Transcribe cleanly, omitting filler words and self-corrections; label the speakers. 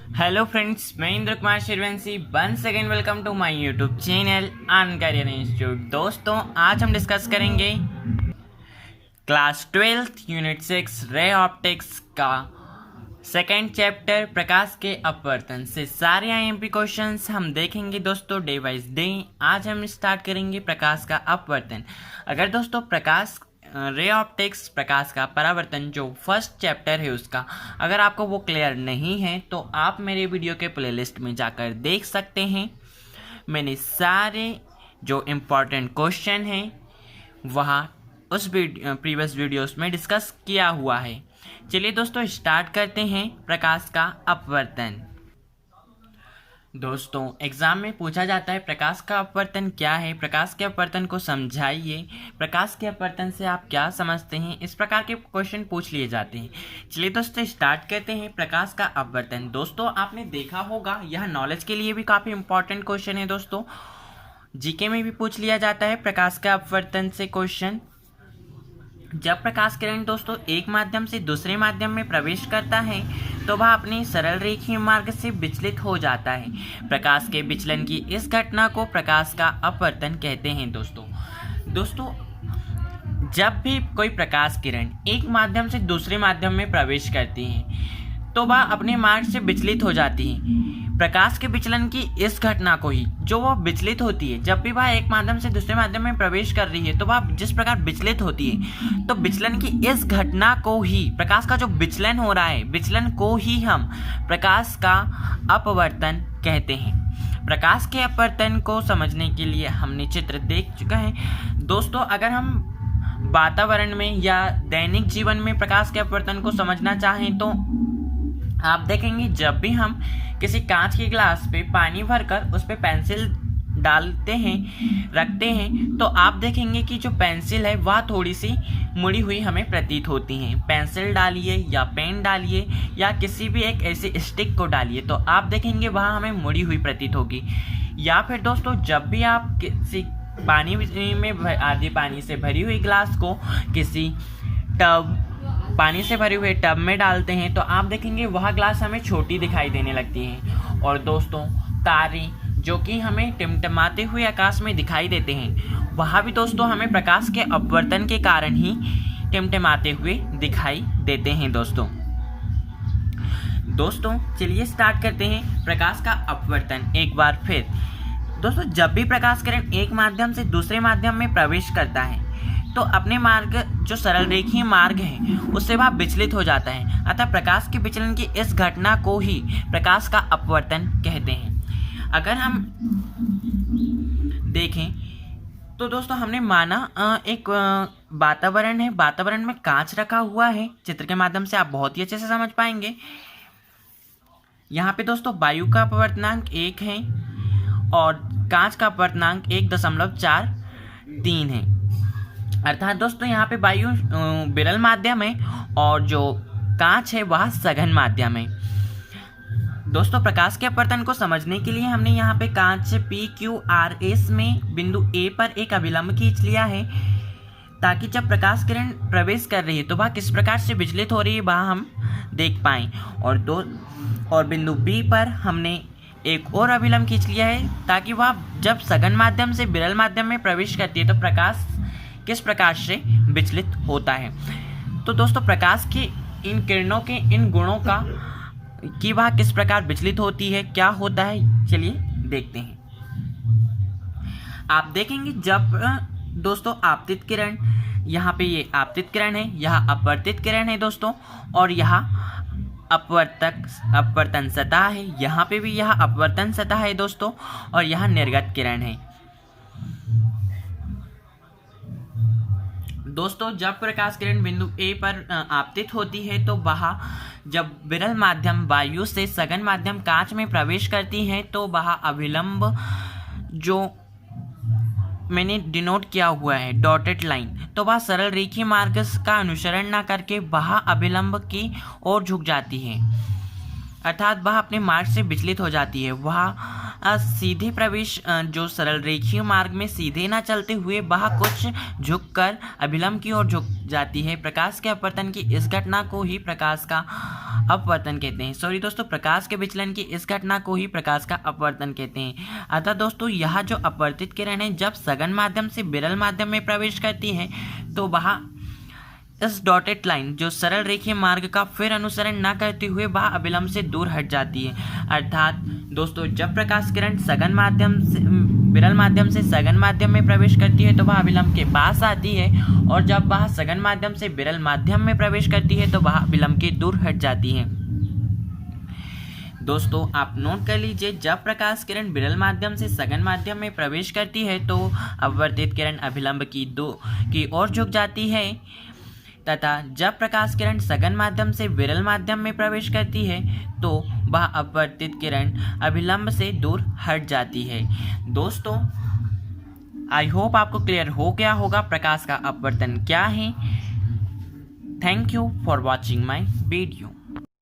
Speaker 1: Hello friends, मैं Indra Kumar Shirvanshi once again welcome to my YouTube channel on career institute. दोस्तों, आज हम डिस्कस करेंगे क्लास 12 यूनिट 6 रे ऑप्टिक्स का सेकेंड चैप्टर प्रकाश के अपवर्तन से सारे आईएमपी क्वेश्चंस हम देखेंगे दोस्तों डे वाइज डे। आज हम स्टार्ट करेंगे प्रकाश का अपवर्तन। अगर दोस्तों प्रकाश रे ऑप्टिक्स प्रकाश का परावर्तन जो फर्स्ट चैप्टर है उसका अगर आपको वो क्लियर नहीं है तो आप मेरे वीडियो के प्लेलिस्ट में जाकर देख सकते हैं। मैंने सारे जो इम्पोर्टेंट क्वेश्चन हैं वहाँ उस प्रीवियस वीडियोस में डिस्कस किया हुआ है। चलिए दोस्तों स्टार्ट करते हैं प्रकाश का अपवर्तन। दोस्तों एग्जाम में पूछा जाता है प्रकाश का अपवर्तन क्या है, प्रकाश के अपवर्तन को समझाइए, प्रकाश के अपवर्तन से आप क्या समझते हैं, इस प्रकार के क्वेश्चन पूछ लिए जाते हैं। चलिए दोस्तों स्टार्ट करते हैं प्रकाश का अपवर्तन। दोस्तों आपने देखा होगा यह नॉलेज के लिए भी काफ़ी इंपॉर्टेंट क्वेश्चन है। दोस्तों जीके में भी पूछ लिया जाता है प्रकाश का अपवर्तन से क्वेश्चन। जब प्रकाश किरण दोस्तों एक माध्यम से दूसरे माध्यम में प्रवेश करता है तो वह अपने सरल रेखीय मार्ग से विचलित हो जाता है। प्रकाश के विचलन की इस घटना को प्रकाश का अपवर्तन कहते हैं। दोस्तों जब भी कोई प्रकाश किरण एक माध्यम से दूसरे माध्यम में प्रवेश करती है तो वह अपने मार्ग से विचलित हो जाती है। प्रकाश के विचलन की इस घटना को ही जो वह विचलित होती है, जब भी वह एक माध्यम से दूसरे माध्यम में प्रवेश कर रही है तो वह जिस प्रकार विचलित होती है, तो विचलन की इस घटना को ही प्रकाश का जो विचलन हो रहा है, विचलन को ही हम प्रकाश का अपवर्तन कहते हैं। प्रकाश के अपवर्तन को समझने के लिए हमने चित्र देख चुका है। दोस्तों अगर हम वातावरण में या दैनिक जीवन में प्रकाश के अपवर्तन को समझना चाहें तो आप देखेंगे जब भी हम किसी कांच के गिलास पे पानी भरकर उस पे पेंसिल डालते हैं, रखते हैं, तो आप देखेंगे कि जो पेंसिल है वह थोड़ी सी मुड़ी हुई हमें प्रतीत होती है। पेंसिल डालिए या पेन डालिए या किसी भी एक ऐसी स्टिक को डालिए तो आप देखेंगे वह हमें मुड़ी हुई प्रतीत होगी। या फिर दोस्तों जब भी आप किसी पानी में आधी पानी से भरी हुई गिलास को किसी पानी से भरे हुए टब में डालते हैं तो आप देखेंगे वह ग्लास हमें छोटी दिखाई देने लगती है। और दोस्तों तारे जो कि हमें टिमटिमाते हुए आकाश में दिखाई देते हैं वह भी दोस्तों हमें प्रकाश के अपवर्तन के कारण ही टिमटिमाते हुए दिखाई देते हैं। दोस्तों चलिए स्टार्ट करते हैं प्रकाश का अपवर्तन एक बार फिर। दोस्तों जब भी प्रकाश किरण एक माध्यम से दूसरे माध्यम में प्रवेश करता है तो अपने मार्ग जो सरल रेखीय मार्ग है उससे वह विचलित हो जाता है। अतः प्रकाश के विचलन की इस घटना को ही प्रकाश का अपवर्तन कहते हैं। अगर हम देखें तो दोस्तों हमने माना एक वातावरण है, वातावरण में कांच रखा हुआ है। चित्र के माध्यम से आप बहुत ही अच्छे से समझ पाएंगे। यहाँ पे दोस्तों वायु का अपवर्तनांक 1 है और कांच का अपवर्तनांक 1.43 है। अर्थात दोस्तों यहाँ पे वायु विरल माध्यम है और जो कांच है वह सघन माध्यम है। दोस्तों प्रकाश के अपवर्तन को समझने के लिए हमने यहाँ पे कांच PQRS में बिंदु A पर एक अभिलंब खींच लिया है ताकि जब प्रकाश किरण प्रवेश कर रही है तो वह किस प्रकार से विचलित हो रही है वह हम देख पाएँ। और बिंदु B पर हमने एक और अभिलंब खींच लिया है ताकि वह जब सघन माध्यम से विरल माध्यम में प्रवेश करती है तो प्रकाश किस प्रकार से विचलित होता है। तो दोस्तों प्रकाश की इन किरणों के इन गुणों का कि वह किस प्रकार विचलित होती है, क्या होता है, चलिए देखते हैं। आप देखेंगे जब दोस्तों आपतित किरण, यहाँ पे ये आपतित किरण है, यह अपवर्तित किरण है दोस्तों, और यह अपवर्तन सतह है, यहाँ पे भी यह अपवर्तन सतह है दोस्तों, और यह निर्गत किरण है। दोस्तों जब प्रकाश किरण बिंदु A पर आपतित होती है तो वह जब विरल माध्यम वायु से सघन माध्यम कांच में प्रवेश करती है तो वह अभिलंब जो मैंने डिनोट किया हुआ है डॉटेड लाइन, तो वह सरल रेखीय मार्ग का अनुसरण न करके वह अभिलंब की ओर झुक जाती है। अर्थात वह अपने मार्ग से विचलित हो जाती है। वह सीधे प्रवेश जो सरल रेखीय मार्ग में सीधे ना चलते हुए वह कुछ झुककर अभिलंब की ओर झुक जाती है। प्रकाश के अपवर्तन की इस घटना को ही प्रकाश का अपवर्तन कहते हैं। सॉरी दोस्तों, प्रकाश के विचलन की इस घटना को ही प्रकाश का अपवर्तन कहते हैं। अतः दोस्तों, यह जो अपवर्तित किरण है जब सघन माध्यम से विरल माध्यम में प्रवेश करती है तो वह इस डॉटेड लाइन जो सरल रेखीय मार्ग का फिर अनुसरण न करते हुए वह अभिलंब से दूर हट जाती है। अर्थात दोस्तों, जब प्रकाश किरण सघन माध्यम से विरल माध्यम से सघन माध्यम में प्रवेश करती है तो वह अभिलंब के पास आती है, और जब वह सघन माध्यम से विरल माध्यम में प्रवेश करती है तो वह अभिलंब के दूर हट जाती है। दोस्तों, आप नोट कर लीजिए, जब प्रकाश किरण विरल माध्यम से सघन माध्यम में प्रवेश करती है तो अपवर्तित किरण अभिलंब की ओर झुक जाती है, तथा जब प्रकाश किरण सघन माध्यम से विरल माध्यम में प्रवेश करती है तो वह अपवर्तित किरण अभिलंब से दूर हट जाती है। दोस्तों, आई होप आपको क्लियर हो गया होगा प्रकाश का अपवर्तन क्या है। Thank you for watching my video.